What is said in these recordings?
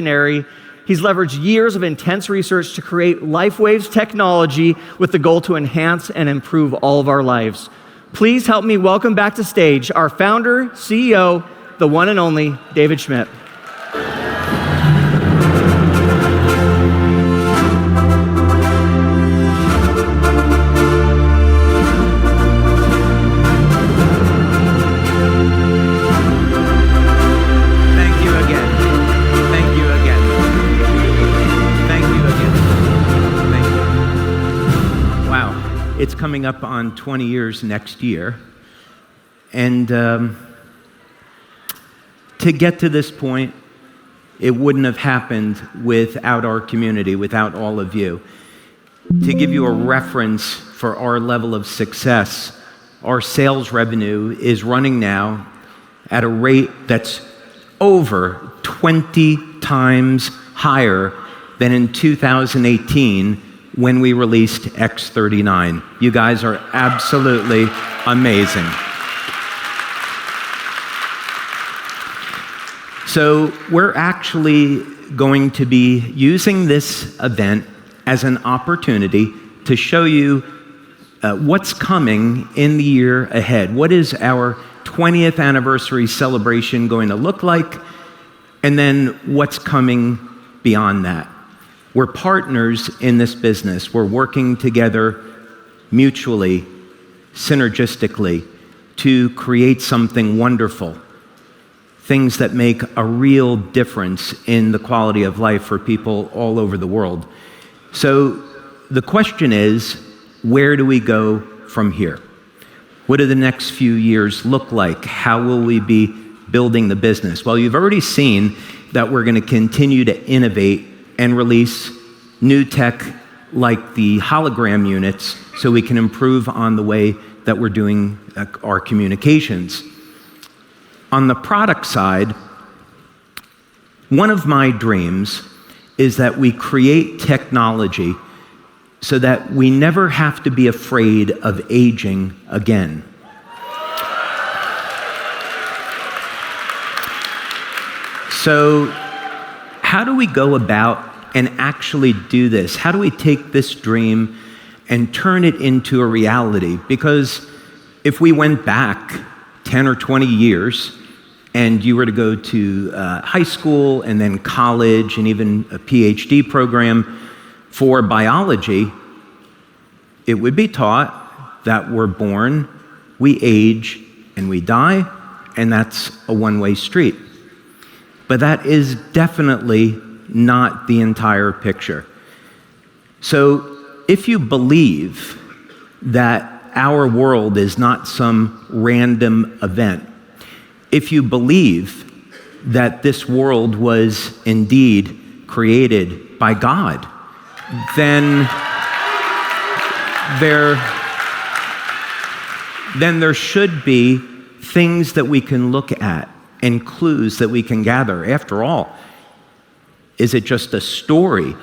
He's leveraged years of intense research to create LifeWave's technology with the goal to enhance and improve all of our lives. Please help me welcome back to stage our founder, CEO, the one and only David Schmidt. It's coming up on 20 years next year. And to get to this point, it wouldn't have happened without our community, without all of you. To give you a reference for our level of success, our sales revenue is running now at a rate that's over 20 times higher than in 2018 when we released X39. You guys are absolutely amazing. So we're actually going to be using this event as an opportunity to show you what's coming in the year ahead. What is our 20th anniversary celebration going to look like? And then what's coming beyond that? We're partners in this business. We're working together mutually, synergistically, to create something wonderful, things that make a real difference in the quality of life for people all over the world. So the question is, where do we go from here? What do the next few years look like? How will we be building the business? Well, you've already seen that we're going to continue to innovate and release new tech like the hologram units so we can improve on the way that we're doing our communications. On the product side, one of my dreams is that we create technology so that we never have to be afraid of aging again. So, how do we go about and actually do this? How do we take this dream and turn it into a reality? Because if we went back 10 or 20 years and you were to go to high school and then college and even a PhD program for biology, it would be taught that we're born, we age, and we die, and that's a one-way street. But that is definitely not the entire picture. So if you believe that our world is not some random event, if you believe that this world was indeed created by God, then there should be things that we can look at and clues that we can gather. After all, is it just a story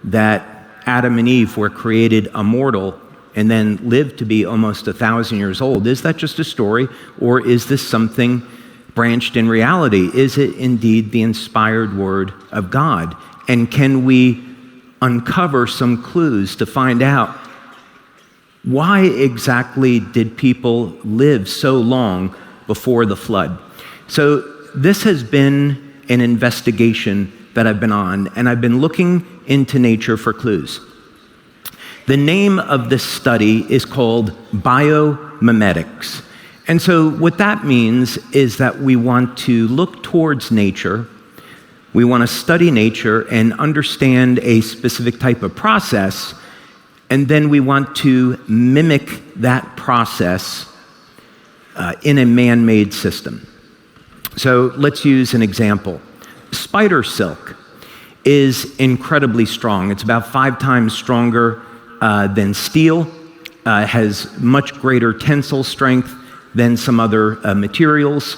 that Adam and Eve were created immortal and then lived to be almost 1,000 years old? Is that just a story, or is this something branched in reality? Is it indeed the inspired word of God? And can we uncover some clues to find out why exactly did people live so long before the flood? So this has been an investigation that I've been on, and I've been looking into nature for clues. The name of this study is called Biomimetics. And so what that means is that we want to look towards nature, we want to study nature and understand a specific type of process, and then we want to mimic that process in a man-made system. So let's use an example. Spider silk is incredibly strong. It's about 5 times stronger than steel, has much greater tensile strength than some other materials.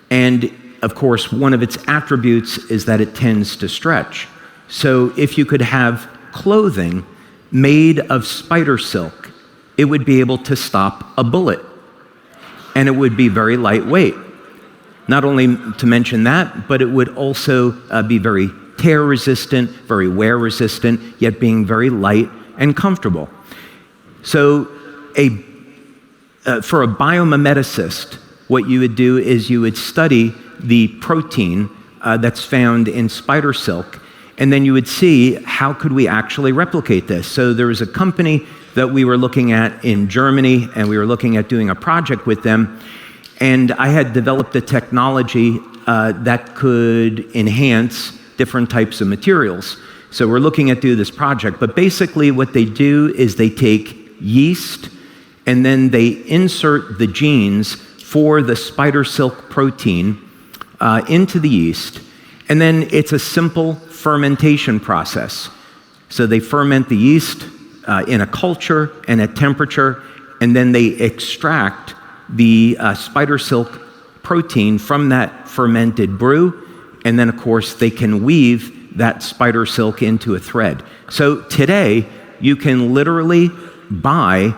And of course, one of its attributes is that it tends to stretch. So if you could have clothing made of spider silk, it would be able to stop a bullet. And it would be very lightweight. Not only to mention that, but it would also be very tear resistant, very wear resistant, yet being very light and comfortable. So for a biomimeticist, what you would do is you would study the protein that's found in spider silk, and then you would see how could we actually replicate this. So there was a company that we were looking at in Germany, and we were looking at doing a project with them, and I had developed a technology that could enhance different types of materials. So we're looking at doing this project, but basically what they do is they take yeast and then they insert the genes for the spider silk protein into the yeast, and then it's a simple fermentation process. So they ferment the yeast in a culture and at temperature, and then they extract the spider silk protein from that fermented brew, and then of course they can weave that spider silk into a thread. So today you can literally buy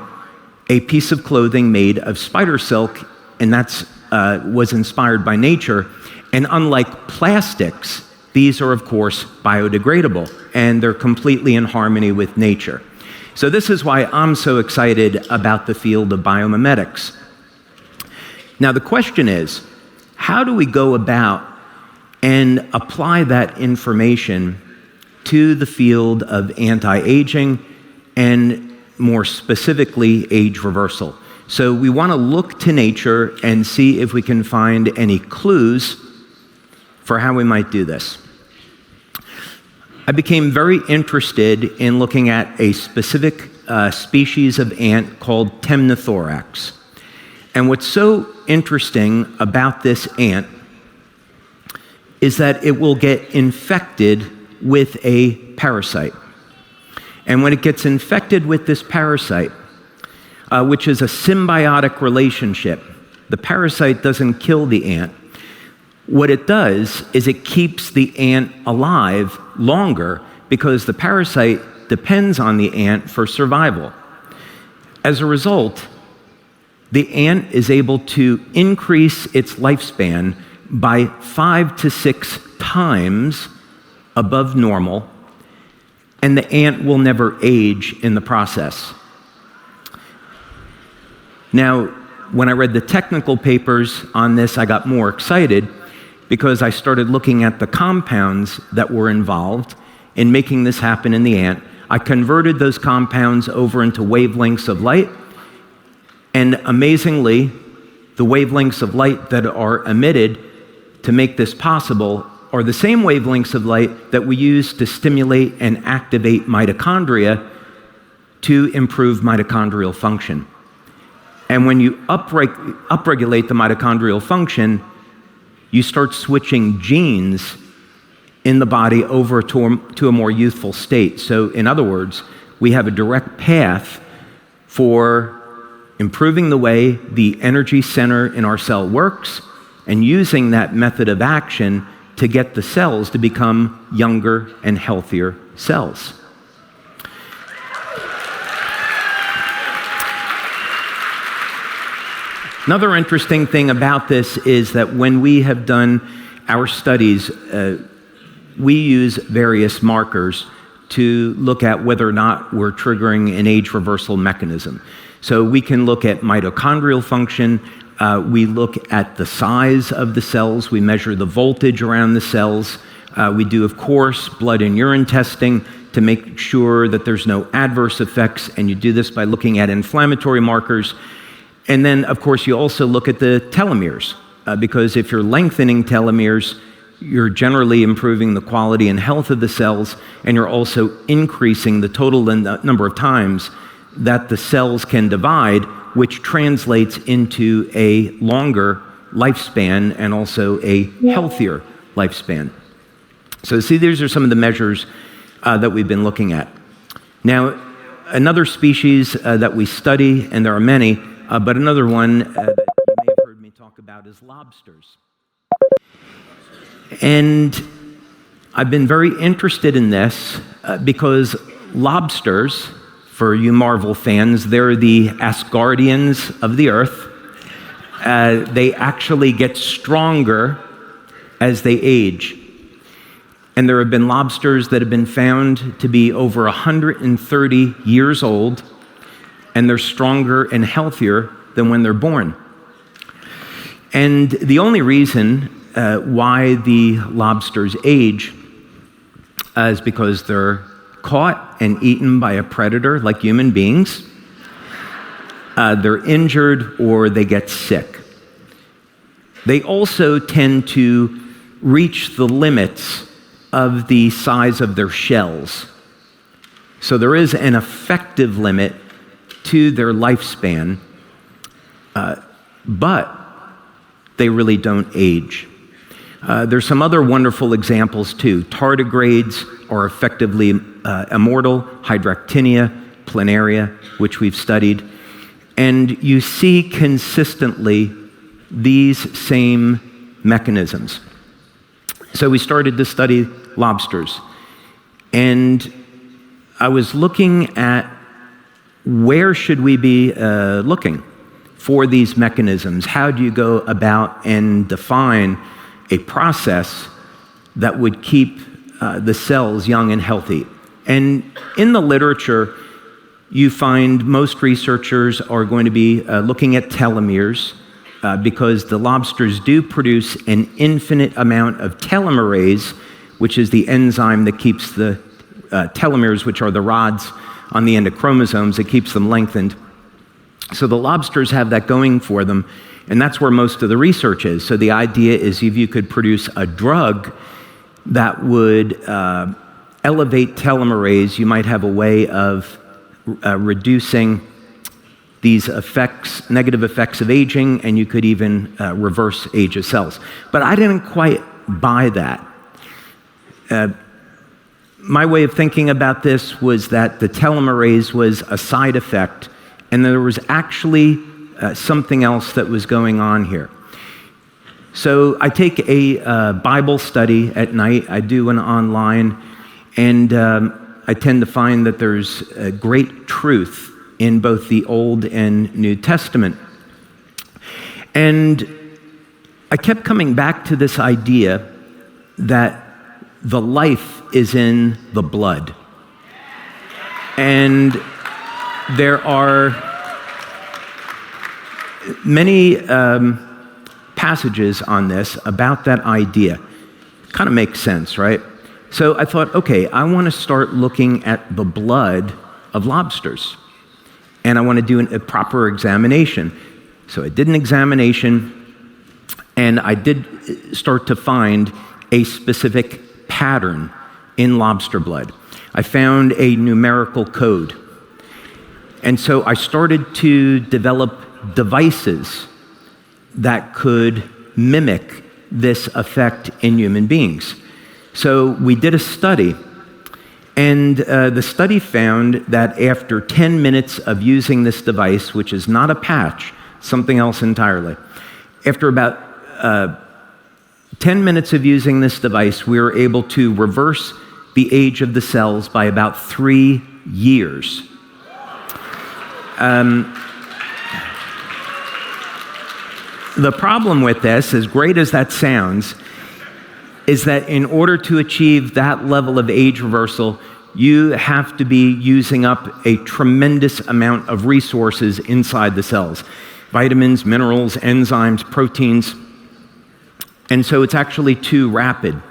a piece of clothing made of spider silk, and that's was inspired by nature. And unlike plastics, these are of course biodegradable, and they're completely in harmony with nature. So this is why I'm so excited about the field of biomimetics. Now the question is, how do we go about and apply that information to the field of anti-aging and more specifically age reversal? So we want to look to nature and see if we can find any clues for how we might do this. I became very interested in looking at a specific species of ant called Temnothorax. And what's so interesting about this ant is that it will get infected with a parasite. And when it gets infected with this parasite, which is a symbiotic relationship, the parasite doesn't kill the ant. What it does is it keeps the ant alive longer because the parasite depends on the ant for survival. As a result, the ant is able to increase its lifespan by 5 to 6 times above normal, and the ant will never age in the process. Now, when I read the technical papers on this, I got more excited because I started looking at the compounds that were involved in making this happen in the ant. I converted those compounds over into wavelengths of light, and amazingly, the wavelengths of light that are emitted to make this possible are the same wavelengths of light that we use to stimulate and activate mitochondria to improve mitochondrial function. And when you upregulate the mitochondrial function, you start switching genes in the body over to a more youthful state. So in other words, we have a direct path for improving the way the energy center in our cell works and using that method of action to get the cells to become younger and healthier cells. Another interesting thing about this is that when we have done our studies, we use various markers to look at whether or not we're triggering an age reversal mechanism. So we can look at mitochondrial function, we look at the size of the cells, we measure the voltage around the cells, we do, of course, blood and urine testing to make sure that there's no adverse effects, and you do this by looking at inflammatory markers. And then, of course, you also look at the telomeres, because if you're lengthening telomeres, you're generally improving the quality and health of the cells, and you're also increasing the total number of times that the cells can divide, which translates into a longer lifespan and also a healthier lifespan. So see, these are some of the measures that we've been looking at. Now, another species that we study, and there are many, but another one that you may have heard me talk about is lobsters. And I've been very interested in this because lobsters, for you Marvel fans, they're the Asgardians of the earth. They actually get stronger as they age. And there have been lobsters that have been found to be over 130 years old, and they're stronger and healthier than when they're born. And the only reason why the lobsters age is because they're caught and eaten by a predator like human beings. They're injured or they get sick. They also tend to reach the limits of the size of their shells. So there is an effective limit to their lifespan, but they really don't age. There's some other wonderful examples too. Tardigrades are effectively immortal, Hydractinia, planaria, which we've studied. And you see consistently these same mechanisms. So we started to study lobsters. And I was looking at where should we be looking for these mechanisms? How do you go about and define a process that would keep the cells young and healthy? And in the literature, you find most researchers are going to be looking at telomeres because the lobsters do produce an infinite amount of telomerase, which is the enzyme that keeps the telomeres, which are the rods on the end of chromosomes, that keeps them lengthened. So the lobsters have that going for them, and that's where most of the research is. So the idea is if you could produce a drug that would elevate telomerase, you might have a way of reducing these effects, negative effects of aging, and you could even reverse age of cells. But I didn't quite buy that. My way of thinking about this was that the telomerase was a side effect, and there was actually something else that was going on here. So I take a Bible study at night. I do one online, and I tend to find that there's a great truth in both the Old and New Testament. And I kept coming back to this idea that the life is in the blood. And there are many passages on this about that idea. Kind of makes sense, right? So I thought, okay, I want to start looking at the blood of lobsters. And I want to do a proper examination. So I did an examination, and I did start to find a specific pattern in lobster blood. I found a numerical code. And so I started to develop devices that could mimic this effect in human beings. So we did a study, and the study found that after 10 minutes of using this device, which is not a patch, something else entirely, after about 10 minutes of using this device, we were able to reverse the age of the cells by about 3 years. The problem with this, as great as that sounds, is that in order to achieve that level of age reversal, you have to be using up a tremendous amount of resources inside the cells. Vitamins, minerals, enzymes, proteins. And so it's actually too rapid.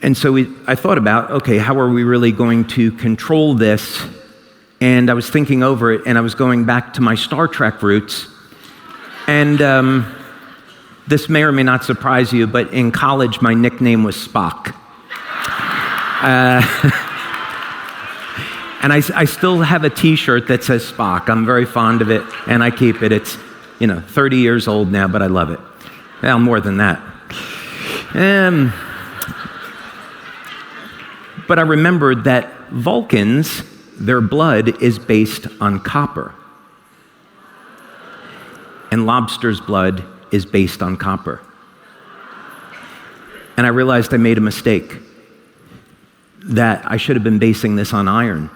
And so I thought about, okay, how are we really going to control this? And I was thinking over it, and I was going back to my Star Trek roots. And this may or may not surprise you, but in college, my nickname was Spock. And I still have a T-shirt that says Spock. I'm very fond of it, and I keep it. It's, 30 years old now, but I love it. Well, more than that. But I remembered that Vulcans, their blood is based on copper. And lobster's blood is based on copper. And I realized I made a mistake, that I should have been basing this on iron.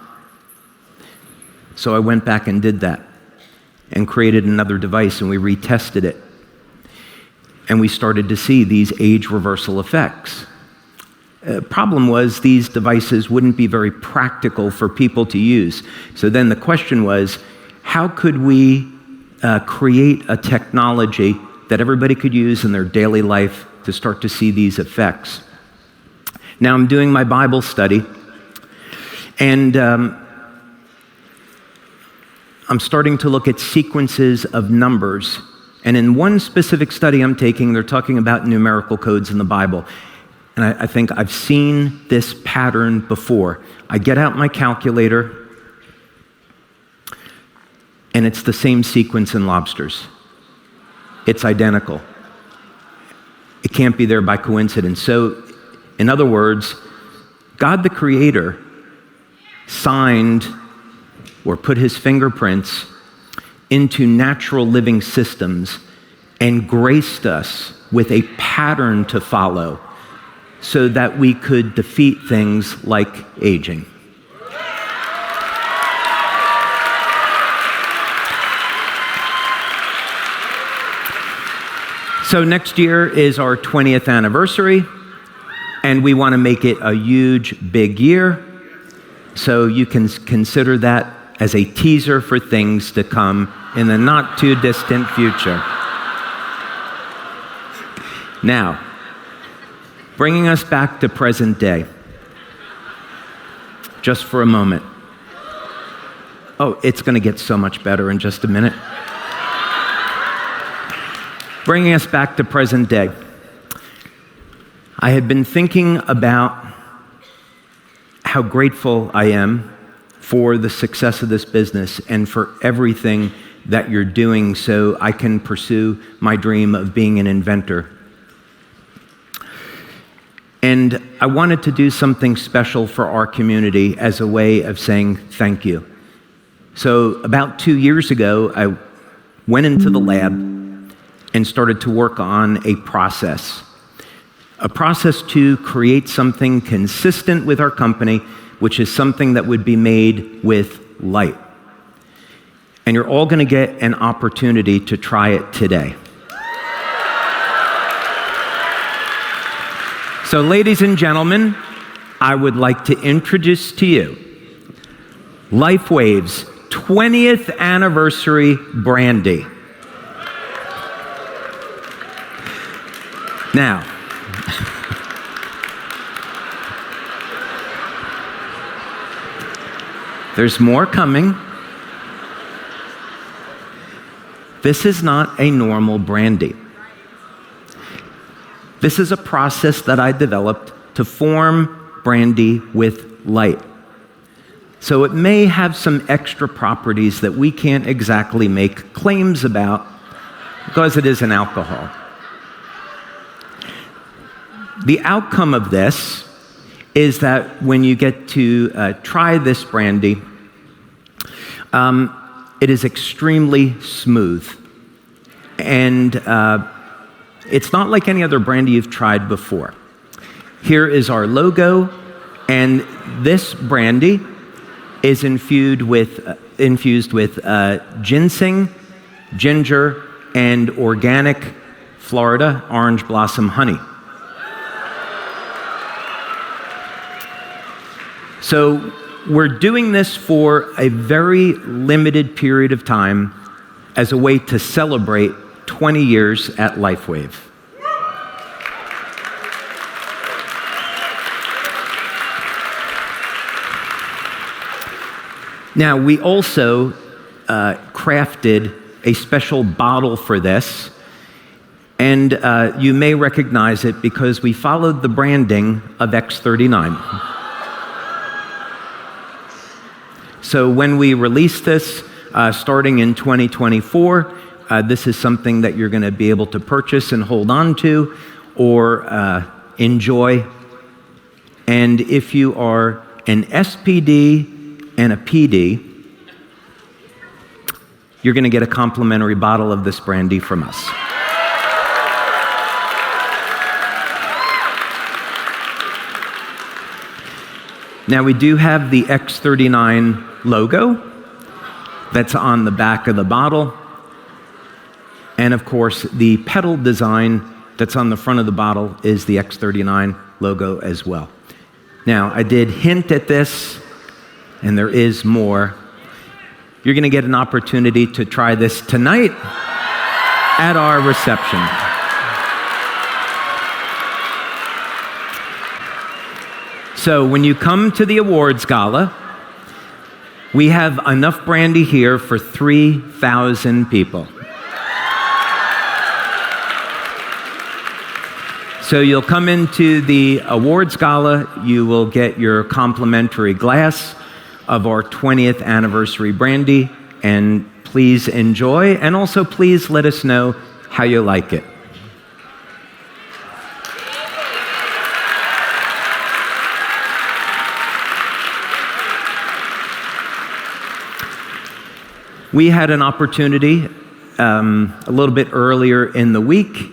So I went back and did that and created another device, and we retested it. And we started to see these age reversal effects. Problem was these devices wouldn't be very practical for people to use. So then the question was, how could we create a technology that everybody could use in their daily life to start to see these effects? Now I'm doing my Bible study, and I'm starting to look at sequences of numbers. And in one specific study I'm taking, they're talking about numerical codes in the Bible. And I think I've seen this pattern before. I get out my calculator, and it's the same sequence in lobsters. It's identical. It can't be there by coincidence. So, in other words, God the Creator signed or put his fingerprints into natural living systems and graced us with a pattern to follow so that we could defeat things like aging. So next year is our 20th anniversary, and we want to make it a huge, big year. So you can consider that as a teaser for things to come in the not too distant future. Now, bringing us back to present day, just for a moment. Oh, it's going to get so much better in just a minute. Bringing us back to present day. I had been thinking about how grateful I am for the success of this business and for everything that you're doing so I can pursue my dream of being an inventor. And I wanted to do something special for our community as a way of saying thank you. So about 2 years ago, I went into the lab and started to work on a process to create something consistent with our company, which is something that would be made with light. And you're all going to get an opportunity to try it today. So, ladies and gentlemen, I would like to introduce to you LifeWave's 20th anniversary BRANDI. Now, there's more coming. This is not a normal BRANDI. This is a process that I developed to form BRANDI with light. So it may have some extra properties that we can't exactly make claims about because it is an alcohol. The outcome of this is that when you get to try this BRANDI, it is extremely smooth. And it's not like any other BRANDI you've tried before. Here is our logo, and this BRANDI is infused with ginseng, ginger, and organic Florida orange blossom honey. So we're doing this for a very limited period of time as a way to celebrate 20 years at LifeWave. Now, we also crafted a special bottle for this, and you may recognize it because we followed the branding of X39. So when we release this, starting in 2024, this is something that you're going to be able to purchase and hold on to or enjoy. And if you are an SPD and a PD, you're going to get a complimentary bottle of this BRANDI from us. Now, we do have the X39 logo that's on the back of the bottle. And of course, the pedal design that's on the front of the bottle is the X39 logo as well. Now, I did hint at this, and there is more. You're going to get an opportunity to try this tonight at our reception. So when you come to the awards gala, we have enough brandy here for 3,000 people. So you'll come into the awards gala, you will get your complimentary glass of our 20th anniversary brandy, and please enjoy, and also please let us know how you like it. We had an opportunity a little bit earlier in the week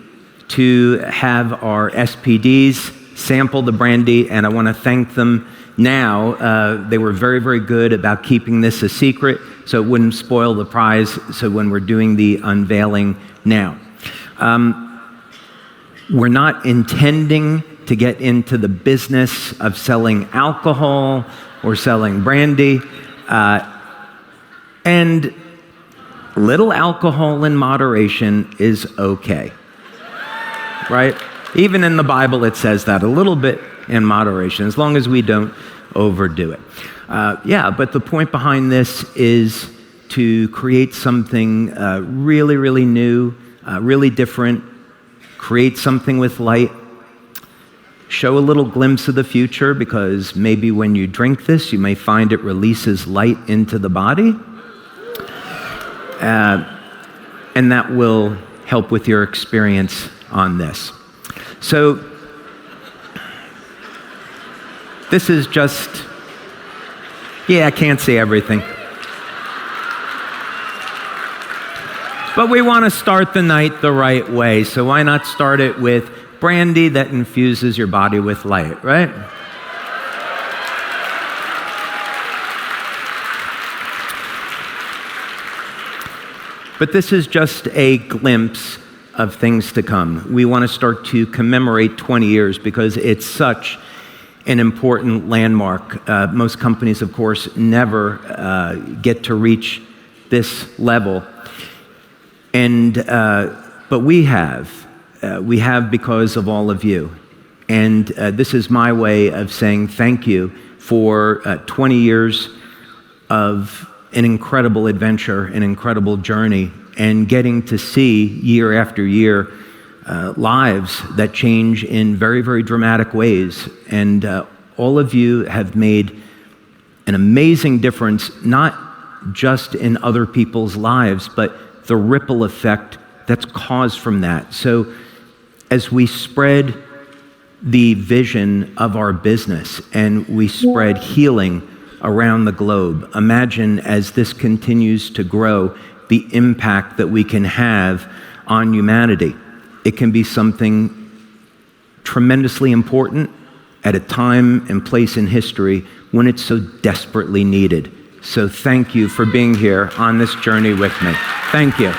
to have our SPDs sample the brandy, and I want to thank them now. They were very, very good about keeping this a secret so it wouldn't spoil the prize, so when we're doing the unveiling now. We're not intending to get into the business of selling alcohol or selling brandy, and little alcohol in moderation is okay. Right? Even in the Bible it says that, a little bit in moderation, as long as we don't overdo it. But the point behind this is to create something really, really new, really different, create something with light, show a little glimpse of the future, because maybe when you drink this, you may find it releases light into the body, and that will help with your experience on this. So this is just, I can't say everything. But we want to start the night the right way, so why not start it with brandy that infuses your body with light, right? But this is just a glimpse of things to come. We want to start to commemorate 20 years because it's such an important landmark. Most companies, of course, never get to reach this level. But we have because of all of you. And this is my way of saying thank you for 20 years of an incredible adventure, an incredible journey, and getting to see year after year lives that change in very, very dramatic ways. And all of you have made an amazing difference, not just in other people's lives, but the ripple effect that's caused from that. So as we spread the vision of our business and we spread healing around the globe, imagine as this continues to grow, the impact that we can have on humanity. It can be something tremendously important at a time and place in history when it's so desperately needed. So thank you for being here on this journey with me. Thank you.